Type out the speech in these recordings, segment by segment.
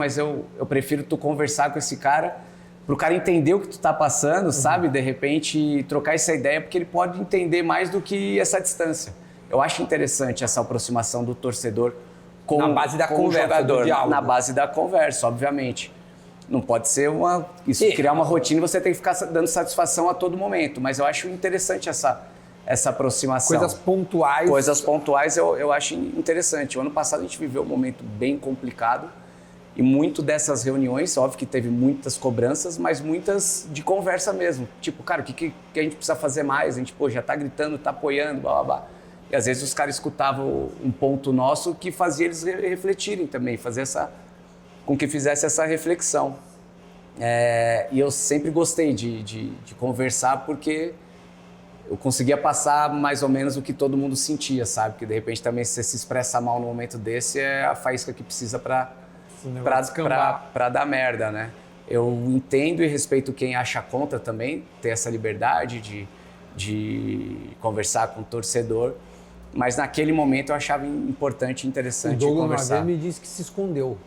mas eu prefiro tu conversar com esse cara, pro cara entender o que tu tá passando, sabe? De repente, trocar essa ideia, porque ele pode entender mais do que essa distância. Eu acho interessante essa aproximação do torcedor com, na base da com conversa, o jogador. do diálogo. Na base da conversa, obviamente. Não pode ser criar uma rotina e você tem que ficar dando satisfação a todo momento. Mas eu acho interessante essa aproximação. Coisas pontuais. Coisas pontuais eu acho interessante. O ano passado a gente viveu um momento bem complicado e muito dessas reuniões, óbvio que teve muitas cobranças, mas muitas de conversa mesmo. Tipo, cara, o que a gente precisa fazer mais? A gente, já tá gritando, tá apoiando, blá, blá, blá. E às vezes os caras escutavam um ponto nosso que fazia eles refletirem também, com que fizesse essa reflexão. E eu sempre gostei de conversar porque eu conseguia passar mais ou menos o que todo mundo sentia, sabe? Que de repente também se você se expressa mal no momento desse é a faísca que precisa para dar merda, né? Eu entendo e respeito quem acha contra também, ter essa liberdade de conversar com o torcedor, mas naquele momento eu achava importante e interessante conversar. O Douglas uma vez me disse que se escondeu.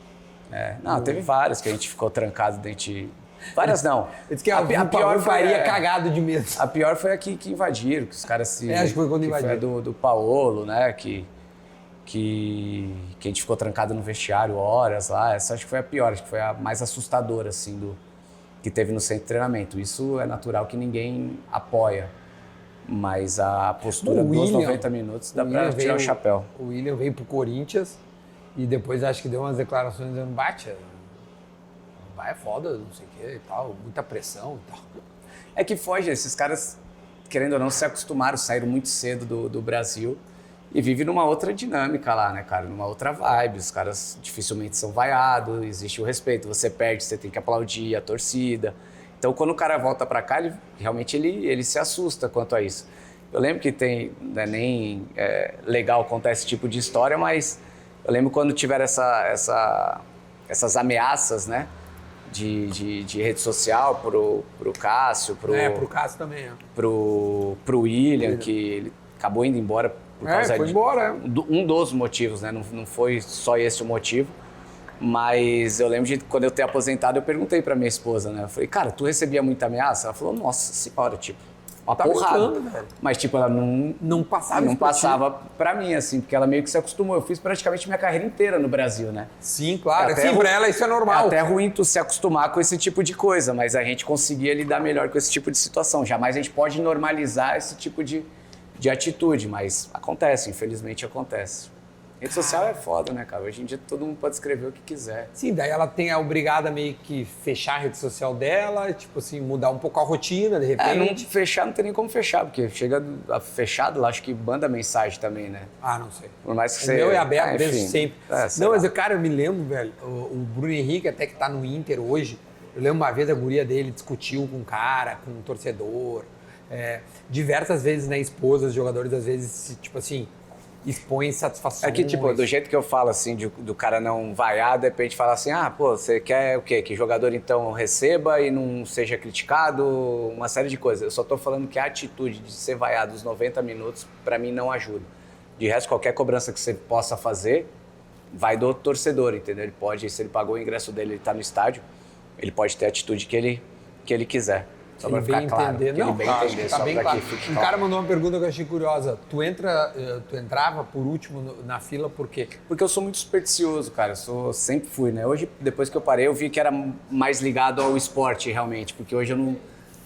Teve várias que a gente ficou trancado dentro de... Várias não. Ele disse que a pior faria cagado de medo. A pior foi a que invadiram, que os caras se... acho que foi quando invadiram. Foi do Paolo, né, que a gente ficou trancado no vestiário horas lá. Essa acho que foi a pior, acho que foi a mais assustadora, assim, que teve no centro de treinamento. Isso é natural que ninguém apoia, mas a postura dos 90 minutos dá pra tirar o chapéu. O William veio pro Corinthians e depois acho que deu umas declarações dizendo, é foda, não sei o que e tal, muita pressão e tal. É que foge, esses caras, querendo ou não, se acostumaram, saíram muito cedo do Brasil e vivem numa outra dinâmica lá, né, cara? Numa outra vibe. Os caras dificilmente são vaiados, existe o respeito. Você perde, você tem que aplaudir a torcida. Então, quando o cara volta pra cá, realmente ele se assusta quanto a isso. Eu lembro que não é nem legal contar esse tipo de história, mas eu lembro quando tiveram essas ameaças, né? De rede social pro Cássio, pro Cássio também, pro William, que ele acabou indo embora por causa foi embora. Um dos motivos, né? Não foi só esse o motivo, mas eu lembro de quando eu ter aposentado, eu perguntei pra minha esposa, né? Eu falei, cara, tu recebia muita ameaça? Ela falou, nossa senhora, tipo, uma porrada. Velho. Mas, tipo, ela não passava pra mim, assim, porque ela meio que se acostumou. Eu fiz praticamente minha carreira inteira no Brasil, né? Sim, claro. Sim, pra ela isso é normal. É até ruim tu se acostumar com esse tipo de coisa, mas a gente conseguia lidar melhor com esse tipo de situação. Jamais a gente pode normalizar esse tipo de atitude, mas acontece, infelizmente acontece. Rede social é foda, né, cara? Hoje em dia todo mundo pode escrever o que quiser. Sim, daí ela tem a obrigada meio que fechar a rede social dela, tipo assim, mudar um pouco a rotina, de repente. Não tem nem como fechar, porque chega fechado lá, acho que manda mensagem também, né? Não sei. Por mais que o meu é aberto enfim, desde sempre. Mas, cara, eu me lembro, velho, o Bruno Henrique até que tá no Inter hoje, eu lembro uma vez a guria dele discutiu com um cara, com um torcedor, diversas vezes, né, esposas de jogadores, às vezes, tipo assim, expõe satisfação. É que, tipo, do jeito que eu falo, assim, do cara não vaiar, de repente fala assim, você quer o quê? Que o jogador, então, receba e não seja criticado, uma série de coisas. Eu só tô falando que a atitude de ser vaiado os 90 minutos, pra mim, não ajuda. De resto, qualquer cobrança que você possa fazer, vai do torcedor, entendeu? Ele pode, se ele pagou o ingresso dele, ele tá no estádio, ele pode ter a atitude que ele quiser. Só pra ficar claro. Um cara mandou uma pergunta que eu achei curiosa. Tu entrava por último na fila por quê? Porque eu sou muito supersticioso, cara. Sempre fui, né? Hoje, depois que eu parei, eu vi que era mais ligado ao esporte, realmente. Porque hoje eu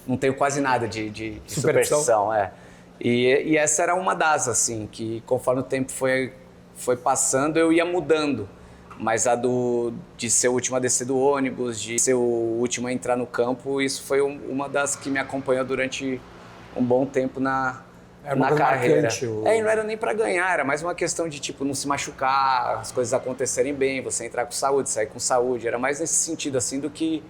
não tenho quase nada de superstição. E essa era uma das, assim, que conforme o tempo foi passando, eu ia mudando. Mas de ser o último a descer do ônibus, de ser o último a entrar no campo, isso foi uma das que me acompanhou durante um bom tempo na carreira. Marcante, E não era nem para ganhar, era mais uma questão de tipo não se machucar, as coisas acontecerem bem, você entrar com saúde, sair com saúde. Era mais nesse sentido assim do que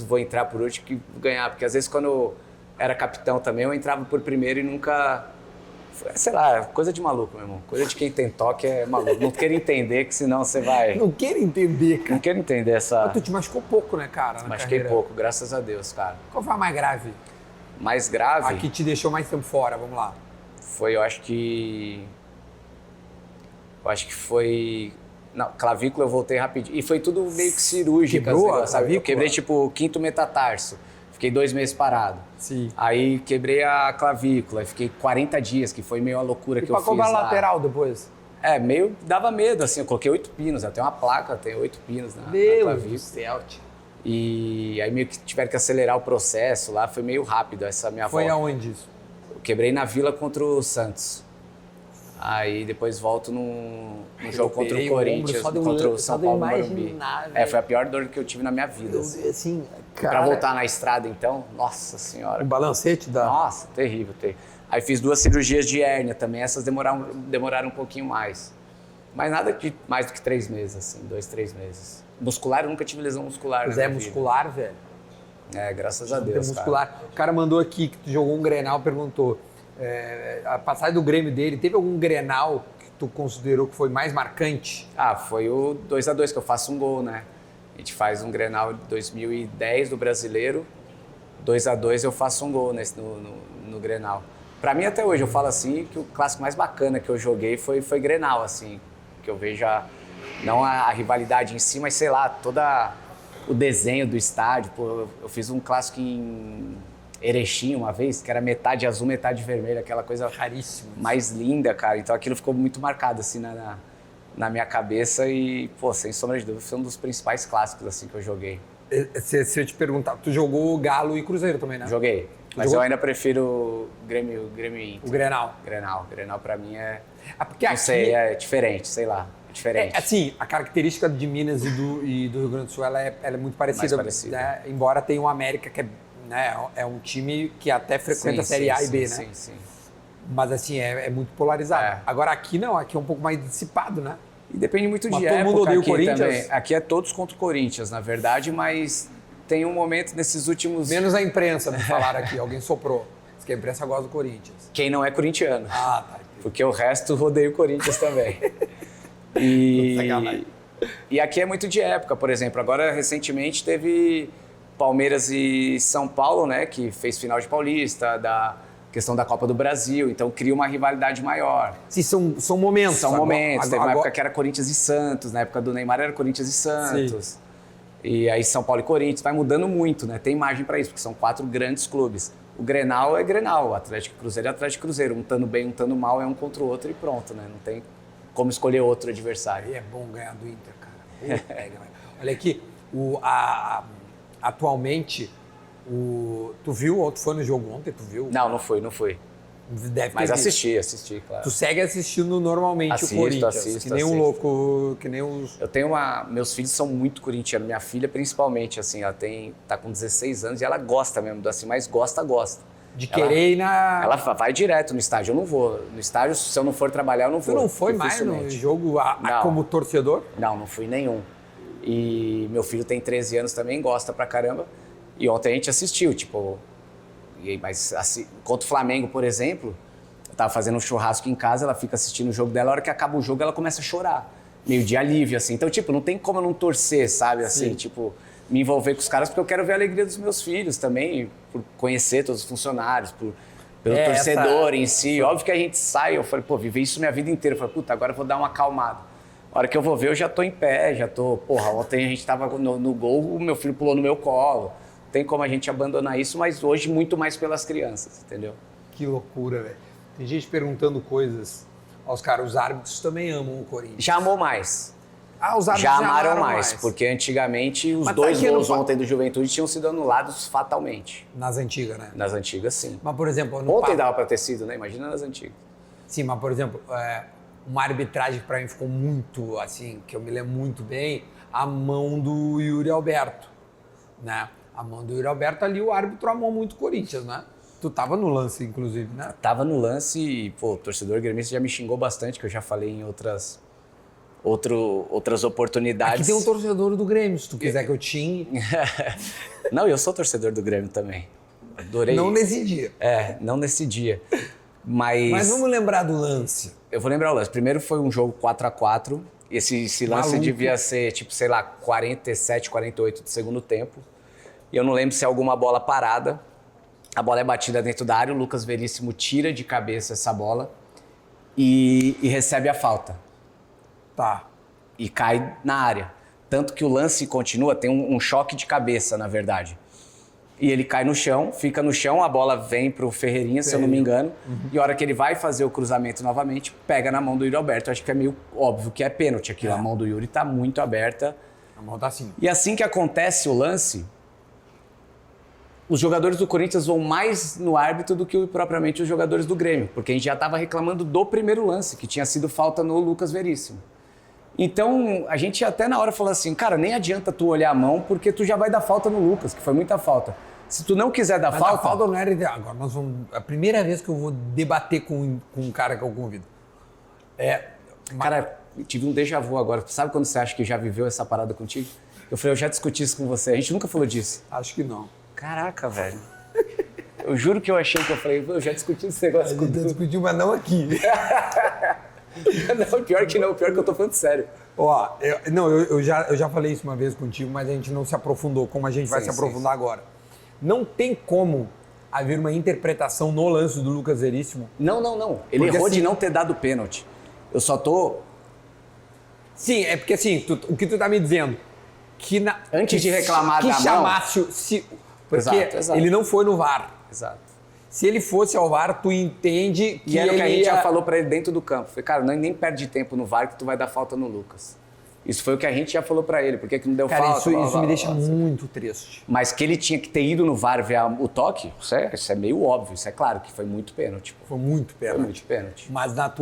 vou entrar por último que ganhar, porque às vezes quando eu era capitão também, eu entrava por primeiro e nunca... Sei lá, coisa de maluco, meu irmão. Coisa de quem tem toque é maluco. Não quero entender, que senão você vai... Não quero entender, cara. Não quero entender essa... Mas tu te machucou pouco, né, cara? Machuquei pouco, graças a Deus, cara. Qual foi a mais grave? Mais grave? A que te deixou mais tempo fora, vamos lá. Foi, eu acho que foi Não, clavícula eu voltei rapidinho. E foi tudo meio que cirúrgico. Quebrou a sabe? Eu clavícula? quebrei, tipo, o quinto metatarso. Fiquei 2 meses parado. Sim. Aí quebrei a clavícula. Fiquei 40 dias, que foi meio a loucura que eu fiz cobrar lá. lateral depois? Meio dava medo, assim. Eu coloquei 8 pinos. Eu tenho uma placa, tem 8 pinos na Meu clavícula. Deus do céu, tio. E aí meio que tiveram que acelerar o processo lá. Foi meio rápido essa minha Foi volta. aonde isso? Eu quebrei na Vila contra o Santos. Aí depois volto num jogo contra o Corinthians, contra o São Paulo Morumbi. Foi a pior dor que eu tive na minha vida. Assim, cara... Pra voltar na estrada, então, nossa senhora. O balancete da... Nossa, terrível, terrível. Aí fiz 2 cirurgias de hérnia também, essas demoraram um pouquinho mais. Mas nada de mais do que 3 meses, assim, 2, 3 meses. Muscular, eu nunca tive lesão muscular. Mas é muscular, velho? Graças a Deus, muscular. cara. O cara mandou aqui que tu jogou um Grenal, perguntou. A passagem do Grêmio dele, teve algum Grenal que tu considerou que foi mais marcante? Foi o 2-2 que eu faço um gol, né? A gente faz um Grenal de 2010 do Brasileiro, 2-2 eu faço um gol no Grenal. Pra mim, até hoje, eu falo assim que o clássico mais bacana que eu joguei foi Grenal, assim, que eu vejo não a rivalidade em si, mas sei lá, toda o desenho do estádio. Pô, eu fiz um clássico em Erechim uma vez, que era metade azul, metade vermelha, aquela coisa raríssima, mais linda, cara. Então aquilo ficou muito marcado assim na minha cabeça e, pô, sem sombra de dúvida, foi um dos principais clássicos assim que eu joguei. Se eu te perguntar, tu jogou Galo e Cruzeiro também, né? Joguei, mas eu ainda prefiro Grêmio e Inter. O Grenal. Grenal pra mim porque não sei, é diferente, sei lá. Diferente. Assim, a característica de Minas e do Rio Grande do Sul ela é muito parecida. Mais parecida. Né? Embora tenha o América, que é um time que até frequenta a Série A e B, né? Sim. Mas assim, é muito polarizado. Agora aqui não, aqui é um pouco mais dissipado, né? E depende muito de todo época mundo odeia o aqui Corinthians? também. Aqui é todos contra o Corinthians, na verdade, mas tem um momento nesses últimos... Menos a imprensa, me falaram aqui, alguém soprou. Diz que a imprensa gosta do Corinthians. Quem não é corintiano. Tá. Porque o resto odeia o Corinthians também. E aqui é muito de época, por exemplo. Agora, recentemente, teve Palmeiras e São Paulo, né? Que fez final de Paulista, da questão da Copa do Brasil. Então, cria uma rivalidade maior. Sim, são momentos. São momentos. Teve uma época que era Corinthians e Santos. Na época do Neymar era Corinthians e Santos. Sim. E aí São Paulo e Corinthians. Vai mudando muito, né? Tem margem para isso, porque são 4 grandes clubes. O Grenal é Grenal. O Atlético e Cruzeiro é Atlético e Cruzeiro. Um estando bem, um estando mal, é um contra o outro e pronto, né? Não tem como escolher outro adversário. E é bom ganhar do Inter, cara. Olha aqui, atualmente, tu viu ou tu foi no jogo ontem? Tu viu? Não fui. Deve ter Mas visto. assisti, claro. Tu segue assistindo normalmente o Corinthians, assisto, que nem um louco, que nem os... Eu tenho meus filhos são muito corintianos, minha filha principalmente, assim, ela tá com 16 anos e ela gosta mesmo, assim, mas gosta. De querer ir na... Ela vai direto no estádio, eu não vou. No estádio, se eu não for trabalhar, eu não vou. Tu não foi mais no jogo como torcedor? Não fui nenhum. E meu filho tem 13 anos também, gosta pra caramba. E ontem a gente assistiu, tipo... Mas assim, contra o Flamengo, por exemplo, eu tava fazendo um churrasco em casa, ela fica assistindo o jogo dela, a hora que acaba o jogo ela começa a chorar. Meio de alívio, assim. Então, tipo, não tem como eu não torcer, sabe? Assim, Sim. tipo... me envolver com os caras, porque eu quero ver a alegria dos meus filhos também, por conhecer todos os funcionários, pelo torcedor em si. Óbvio que a gente sai, eu falei, pô, viver isso minha vida inteira. Eu falei, puta, agora eu vou dar uma acalmada. A hora que eu vou ver, eu já tô em pé, ontem a gente tava no gol, o meu filho pulou no meu colo. Não tem como a gente abandonar isso, mas hoje muito mais pelas crianças, entendeu? Que loucura, velho. Tem gente perguntando coisas aos caras, os árbitros também amam o Corinthians. Já amou mais. Os árbitros já amaram mais, porque antigamente os 2 gols ontem do Juventude tinham sido anulados fatalmente. Nas antigas, né? Nas antigas, sim. Mas, por exemplo... Ontem dava pra ter sido, né? Imagina nas antigas. Sim, mas, por exemplo, uma arbitragem que pra mim ficou muito, assim, que eu me lembro muito bem, a mão do Yuri Alberto, né? A mão do Yuri Alberto ali, o árbitro amou muito o Corinthians, né? Tu tava no lance, inclusive, né? Tava no lance e, pô, o torcedor gremista já me xingou bastante, que eu já falei em outras oportunidades. Aqui tem um torcedor do Grêmio, se tu quiser que eu xingue. Não, eu sou torcedor do Grêmio também. Adorei. Não nesse dia. Não nesse dia. Mas vamos lembrar do lance. Eu vou lembrar o lance. Primeiro foi um jogo 4-4. Esse lance devia ser, tipo, sei lá, 47, 48 do segundo tempo. E eu não lembro se é alguma bola parada. A bola é batida dentro da área, o Lucas Veríssimo tira de cabeça essa bola e recebe a falta. Tá. e cai na área. Tanto que o lance continua, tem um choque de cabeça, na verdade. E ele cai no chão, fica no chão, a bola vem pro Ferreirinha, se eu não me engano. E a hora que ele vai fazer o cruzamento novamente, pega na mão do Yuri Alberto. Acho que é meio óbvio que é pênalti aquilo. A mão do Yuri tá muito aberta. A mão tá assim. E assim que acontece o lance, os jogadores do Corinthians vão mais no árbitro do que propriamente os jogadores do Grêmio. Porque a gente já estava reclamando do primeiro lance, que tinha sido falta no Lucas Veríssimo. Então, a gente até na hora falou assim, cara, nem adianta tu olhar a mão, porque tu já vai dar falta no Lucas, que foi muita falta. Se tu não quiser dar falta... A falta não era ideal. Agora, nós vamos... A primeira vez que eu vou debater com um cara que eu convido. Cara, eu tive um déjà vu agora. Sabe quando você acha que já viveu essa parada contigo? Eu falei, eu já discuti isso com você. A gente nunca falou disso. Acho que não. Caraca, velho. Eu juro que eu achei que eu falei, eu já discuti esse negócio com A gente discutiu, mas não aqui. Não, pior que não. Pior que eu tô falando sério. Ó, eu já falei isso uma vez contigo, mas a gente não se aprofundou como a gente vai se aprofundar agora. Não tem como haver uma interpretação no lance do Lucas Veríssimo. Não. Ele errou de não ter dado pênalti. Eu só tô... Sim, é porque assim, o que tu tá me dizendo, que antes de reclamar da mão... Que chamasse... Porque exato. ele não foi no VAR. Exato. Se ele fosse ao VAR, tu entende que E era o que a gente ia... já falou pra ele dentro do campo. Falei, cara, nem perde tempo no VAR que tu vai dar falta no Lucas. Isso foi o que a gente já falou pra ele. Por que não deu cara, falta? Isso me deixa muito triste. Mas que ele tinha que ter ido no VAR ver o toque, isso é meio óbvio. Isso é claro que foi muito pênalti. Foi muito pênalti. Foi muito pênalti. Mas na tua